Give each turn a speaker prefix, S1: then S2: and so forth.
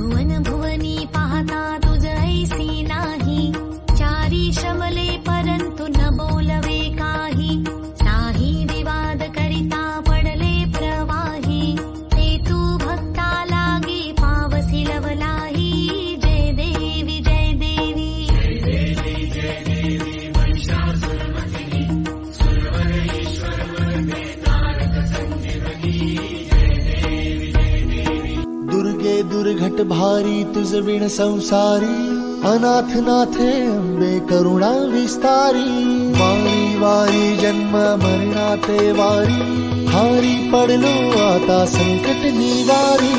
S1: भुवन भुवनी पाहता तुझ ऐसी नाही, चारी श्रमले परंतु न बोलवे काही, साही विवाद करिता पडले प्रवाही, ते तू भक्ता लागे पावसी लवलाही, जय देवी जय देवी जय देवी जय देवी महिषासुरमर्दिनी, सुरवर ईश्वर वरदे तारक संजीवनी, जय देवी जय देवी।
S2: दुर्गे दुर्घट भारी तुझ विण संसारी, अनाथ नाथे अंबे करुणा विस्तारी, वारी वारी जन्म मरणाते वारी, हारी पडलो आता संकट निवारी।